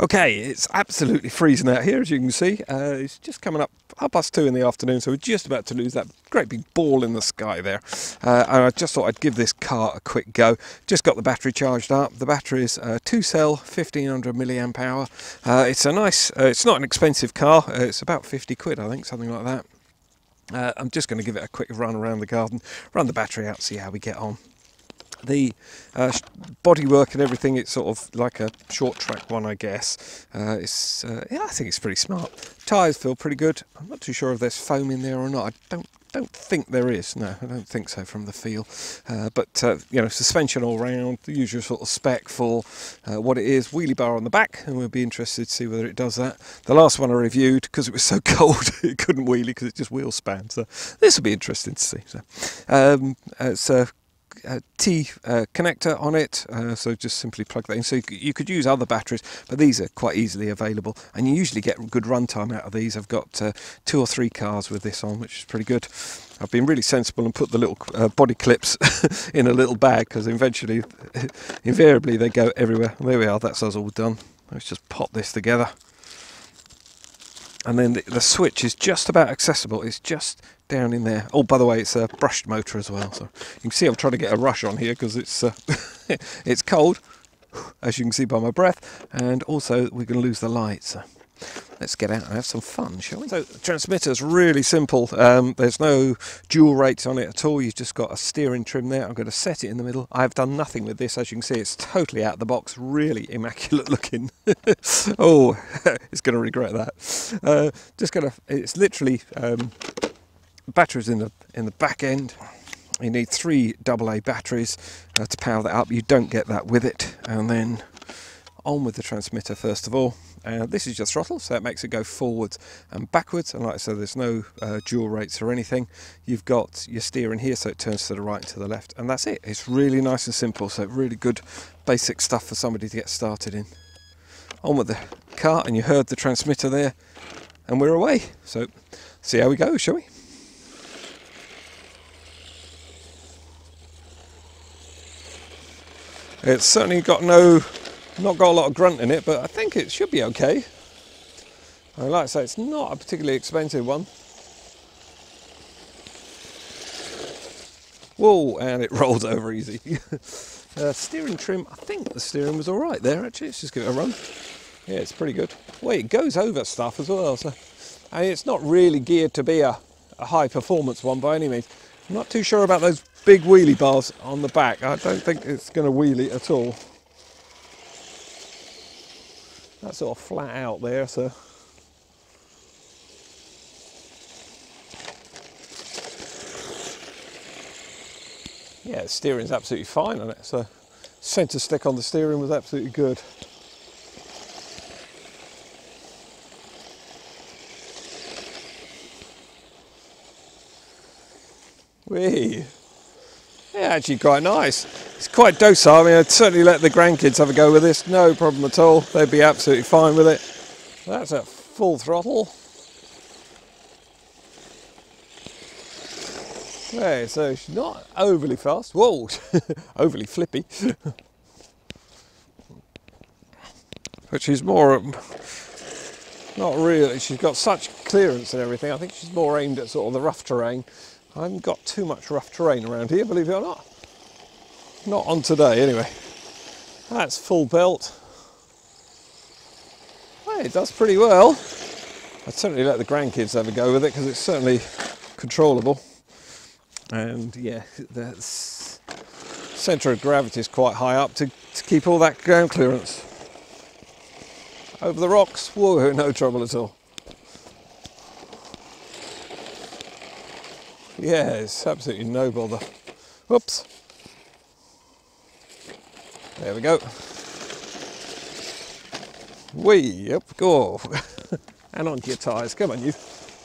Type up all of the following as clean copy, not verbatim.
Okay, it's absolutely freezing out here, as you can see. It's just coming up 2:30 in the afternoon, so we're just about to lose that great big ball in the sky there. And I just thought I'd give this car a quick go. Just got the battery charged up. The battery is 2-cell, 1500 milliamp hour. It's a nice, it's not an expensive car. It's about 50 quid, I think, something like that. I'm just going to give it a quick run around the garden, run the battery out, see how we get on. The bodywork and everything, it's sort of like a short track one, I guess. Yeah, I think it's pretty smart. Tyres feel pretty good. I'm not too sure if there's foam in there or not. I don't think there is. No, I don't think so from the feel. But you know, suspension all round, the usual sort of spec for what it is. Wheelie bar on the back, and we'll be interested to see whether it does that. The last one I reviewed, because it was so cold, it couldn't wheelie because it just wheel span. So this will be interesting to see. So it's T connector on it, so just simply plug that in. So you could use other batteries, but these are quite easily available, and you usually get good runtime out of these. I've got 2 or 3 cars with this on, which is pretty good. I've been really sensible and put the little body clips in a little bag, because invariably they go everywhere. There we are, that's us all done. Let's just pop this together. And then the switch is just about accessible. It's just down in there. Oh, by the way, it's a brushed motor as well. So you can see I'm trying to get a rush on here because it's it's cold, as you can see by my breath, and also we're going to lose the light. So let's get out and have some fun, shall we? So the transmitter's really simple. There's no dual rates on it at all. You've just got a steering trim there. I'm going to set it in the middle. I've done nothing with this. As you can see, it's totally out of the box, really immaculate looking. Oh, it's going to regret that. It's literally batteries in the back end. You need 3 AA batteries to power that up. You don't get that with it. And then on with the transmitter first of all. This is your throttle, so that makes it go forwards and backwards, and like I said, there's no dual rates or anything. You've got your steering here, so it turns to the right and to the left, and that's it. It's really nice and simple, so really good basic stuff for somebody to get started in. On with the car, and you heard the transmitter there, and we're away. So see how we go, shall we? It's certainly not got a lot of grunt in it, but I think it should be okay. I like to say, it's not a particularly expensive one. Whoa, and it rolls over easy. Steering trim, I think the steering was all right there actually. Let's just give it a run. Yeah, it's pretty good. Well, it goes over stuff as well, so it's not really geared to be a high performance one by any means. I'm not too sure about those big wheelie bars on the back. I don't think it's going to wheelie at all. That's sort of flat out there, so yeah, the steering's absolutely fine on it. So centre stick on the steering was absolutely good. Whee! Yeah, actually quite nice. It's quite docile. I mean, I'd certainly let the grandkids have a go with this, no problem at all. They'd be absolutely fine with it. That's at full throttle. Okay, so she's not overly fast. Whoa, overly flippy. But she's more, not really. She's got such clearance and everything. I think she's more aimed at sort of the rough terrain. I haven't got too much rough terrain around here, believe it or not. Not on today, anyway. That's full belt. Hey, it does pretty well. I'd certainly let the grandkids have a go with it because it's certainly controllable. And yeah, the centre of gravity is quite high up to keep all that ground clearance. Over the rocks, whoa, no trouble at all. Yeah, it's absolutely no bother. Whoops. There we go. Whee, up, go. And onto your tyres. Come on, you.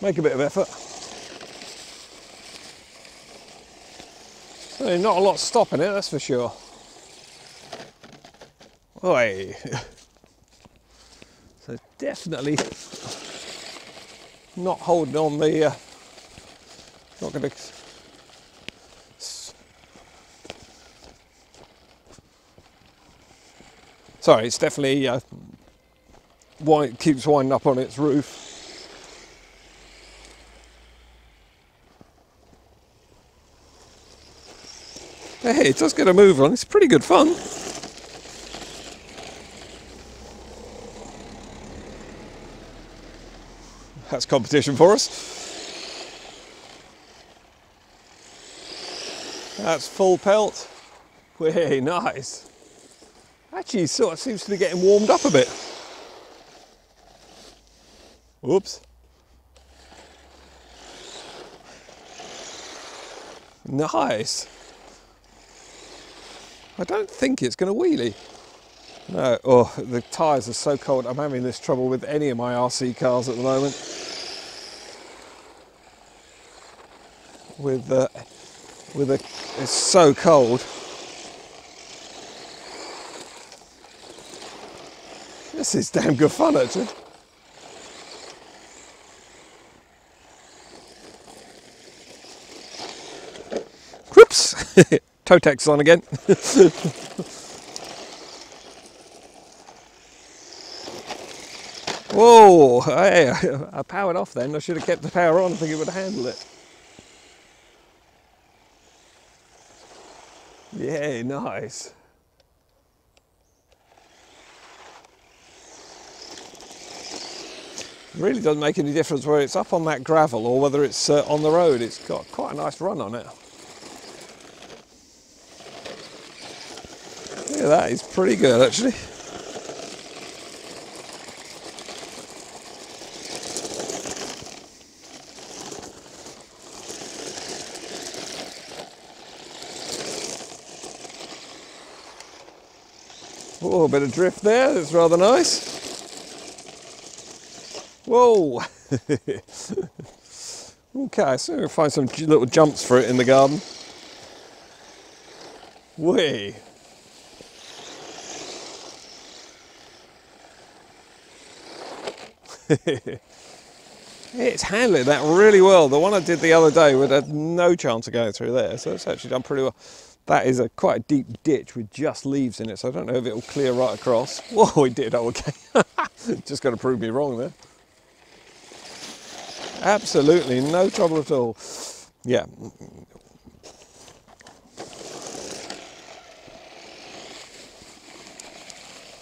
Make a bit of effort. So not a lot stopping it, that's for sure. Oi. So definitely not holding on the not going to. Sorry, it's definitely keeps winding up on its roof. Hey, it does get a move on. It's pretty good fun. That's competition for us. That's full pelt. Way nice. Actually, sort of seems to be getting warmed up a bit. Whoops. Nice. I don't think it's going to wheelie. No, oh, the tyres are so cold. I'm having this trouble with any of my RC cars at the moment. It's so cold. This is damn good fun, actually. Whoops! Totex on again. Whoa! Hey, I powered off then. I should have kept the power on. I think it would handle it. Yeah, nice. It really doesn't make any difference whether it's up on that gravel or whether it's on the road. It's got quite a nice run on it. Yeah, that is pretty good actually. Oh, a bit of drift there, that's rather nice. Whoa! Okay, so we'll find some little jumps for it in the garden. Whee! It's handling that really well. The one I did the other day would have no chance of going through there, so it's actually done pretty well. That is quite a deep ditch with just leaves in it, so I don't know if it'll clear right across. Whoa, it did, oh, okay. Just got to prove me wrong there. Absolutely no trouble at all. Yeah.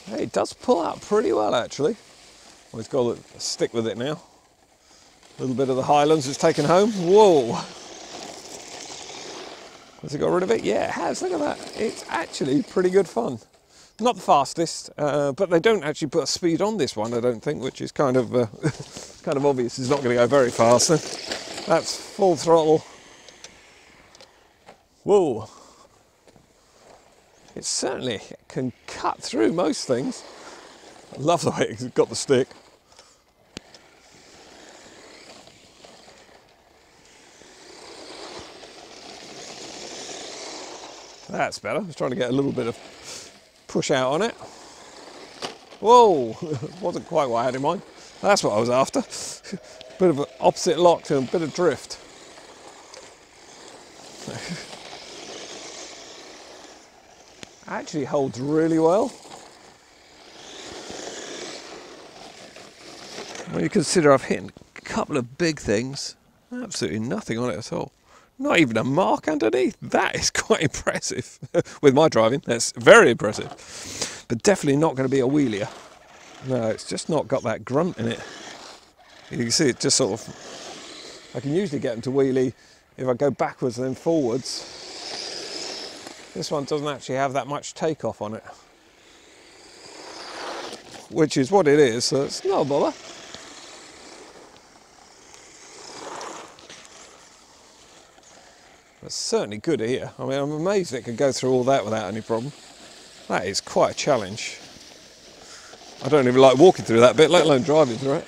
Hey, it does pull out pretty well actually. Well, it's got to stick with it now. A little bit of the Highlands is taken home. Whoa! Has it got rid of it? Yeah, it has. Look at that. It's actually pretty good fun. Not the fastest, but they don't actually put a speed on this one, I don't think, which is kind of kind of obvious. It's not going to go very fast. That's full throttle. Whoa! It certainly can cut through most things. I love the way it's got the stick. That's better. I was trying to get a little bit of push out on it. Whoa! Wasn't quite what I had in mind. That's what I was after. Bit of an opposite lock and a bit of drift. Actually holds really well. When you consider I've hit a couple of big things, absolutely nothing on it at all. Not even a mark underneath. That is quite impressive. With my driving, that's very impressive. But definitely not going to be a wheelier. No, it's just not got that grunt in it. You can see it just sort of... I can usually get them to wheelie if I go backwards and then forwards. This one doesn't actually have that much takeoff on it. Which is what it is, so it's not a bother. It's certainly good here. I mean, I'm amazed it can go through all that without any problem. That is quite a challenge. I don't even like walking through that bit, let alone driving through it.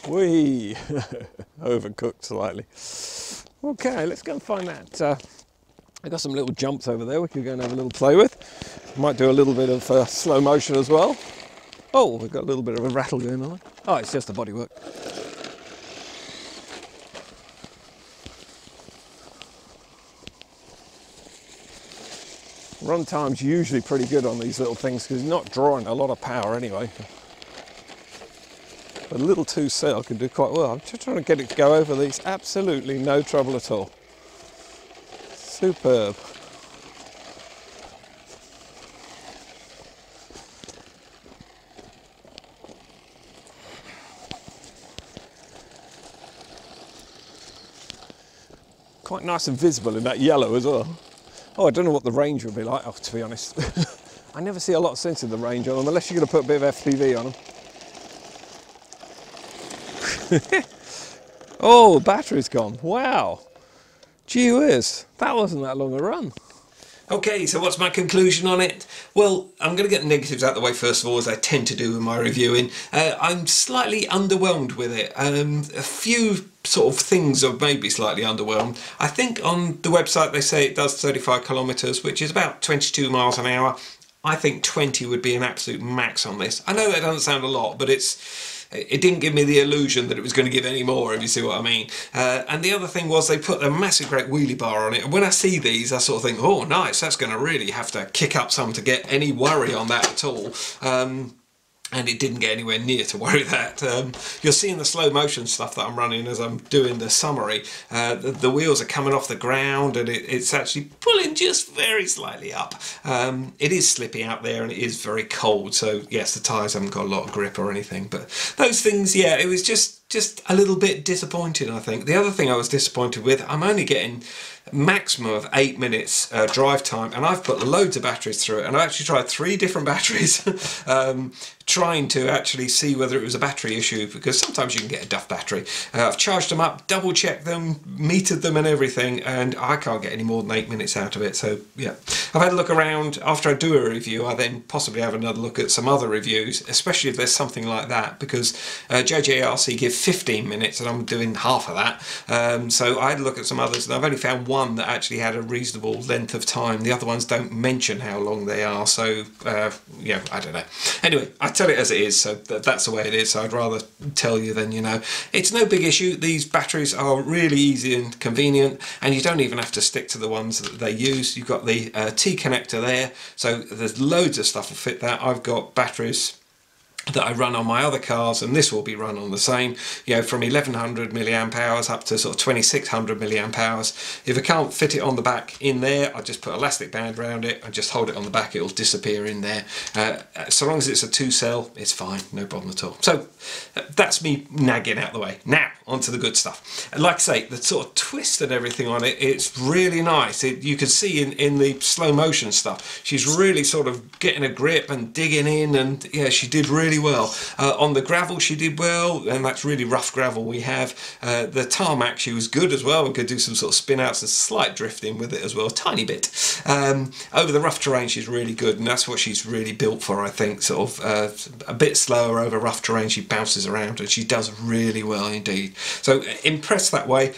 Whee! Overcooked slightly. Okay, let's go and find that. I've got some little jumps over there we can go and have a little play with. Might do a little bit of slow motion as well. Oh, we've got a little bit of a rattle going on. Oh, it's just the bodywork. Run time's usually pretty good on these little things because it's not drawing a lot of power anyway. A little 2-cell can do quite well. I'm just trying to get it to go over these. Absolutely no trouble at all. Superb. Quite nice and visible in that yellow as well. Oh, I don't know what the range would be like, oh, to be honest. I never see a lot of sense in the range on them unless you're going to put a bit of FPV on them. Oh, battery's gone. Wow. Gee whiz, that wasn't that long a run. Okay, so what's my conclusion on it? Well, I'm going to get the negatives out of the way first of all, as I tend to do in my reviewing. I'm slightly underwhelmed with it. A few sort of things have made me slightly underwhelmed. I think on the website they say it does 35 kilometres, which is about 22 miles an hour. I think 20 would be an absolute max on this. I know that doesn't sound a lot, but it didn't give me the illusion that it was going to give any more, if you see what I mean. And the other thing was they put a massive great wheelie bar on it, and when I see these I sort of think, oh nice, that's going to really have to kick up some to get any worry on that at all. And it didn't get anywhere near to worry that. You'll see in the slow motion stuff that I'm running as I'm doing the summary, the wheels are coming off the ground and it's actually pulling just very slightly up. It is slippy out there and it is very cold, so yes, the tyres haven't got a lot of grip or anything, but those things, yeah, it was just a little bit disappointing, I think. The other thing I was disappointed with, I'm only getting maximum of 8 minutes drive time, and I've put loads of batteries through it, and I actually tried 3 different batteries trying to actually see whether it was a battery issue, because sometimes you can get a duff battery. I've charged them up, double checked them, metered them and everything, and I can't get any more than 8 minutes out of it. So yeah, I've had a look around. After I do a review, I then possibly have another look at some other reviews, especially if there's something like that, because JJRC give 15 minutes and I'm doing half of that. So I had a look at some others, and I've only found one that actually had a reasonable length of time. The other ones don't mention how long they are, so yeah, I don't know. Anyway, I tell it as it is, so that's the way it is. So I'd rather tell you than you know. It's no big issue. These batteries are really easy and convenient, and you don't even have to stick to the ones that they use. You've got the T connector there, so there's loads of stuff to fit that. I've got batteries that I run on my other cars, and this will be run on the same, you know, from 1100 milliamp hours up to sort of 2600 milliamp hours. If I can't fit it on the back in there, I just put an elastic band around it and just hold it on the back, it'll disappear in there. So long as it's a 2-cell, it's fine, no problem at all. So that's me nagging out the way. Now onto the good stuff. And like I say, the sort of twist and everything on it, it's really nice. You can see in the slow motion stuff, she's really sort of getting a grip and digging in, and yeah, she did really well. On the gravel she did well, and that's really rough gravel we have. The tarmac, she was good as well, and could do some sort of spin outs and slight drifting with it as well, a tiny bit. Over the rough terrain she's really good, and that's what she's really built for, I think. Sort of a bit slower over rough terrain, she bounces around and she does really well indeed. So impressed that way.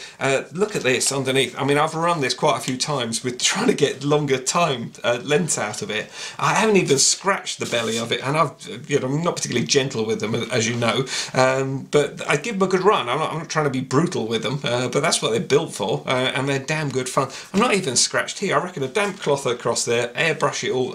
Look at this underneath. I mean, I've run this quite a few times with trying to get longer time lengths out of it. I haven't even scratched the belly of it, and I'm not particularly gentle with them, as you know, but I give them a good run. I'm not trying to be brutal with them, but that's what they're built for, and they're damn good fun. I'm not even scratched here. I reckon a damp cloth across there, airbrush it all,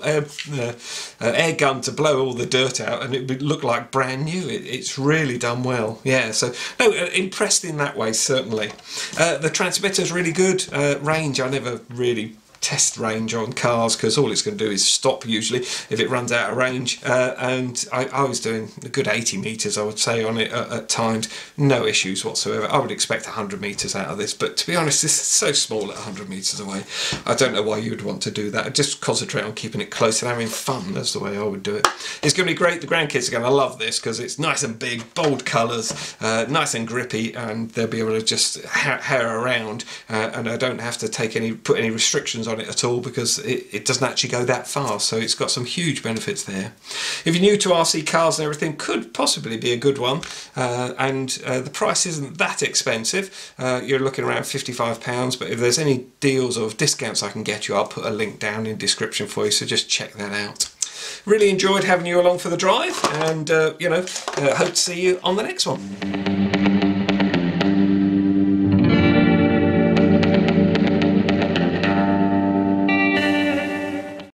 air gun to blow all the dirt out, and it would look like brand new. It's really done well. Yeah, so no, impressed in that way, certainly. The transmitter's really good. Range, I never really test range on cars, because all it's going to do is stop usually if it runs out of range, and I was doing a good 80 meters, I would say, on it at times. No issues whatsoever. I would expect 100 meters out of this, but to be honest, this is so small at 100 meters away. I don't know why you would want to do that. Just concentrate on keeping it close and having fun. That's the way I would do it. It's going to be great. The grandkids are going to love this because it's nice and big, bold colours, nice and grippy, and they'll be able to just hare around, and I don't have to put any restrictions on it at all, because it doesn't actually go that fast. So it's got some huge benefits there. If you're new to RC cars and everything, could possibly be a good one, and the price isn't that expensive. You're looking around £55, but if there's any deals or discounts I can get you, I'll put a link down in the description for you, so just check that out. Really enjoyed having you along for the drive, and hope to see you on the next one.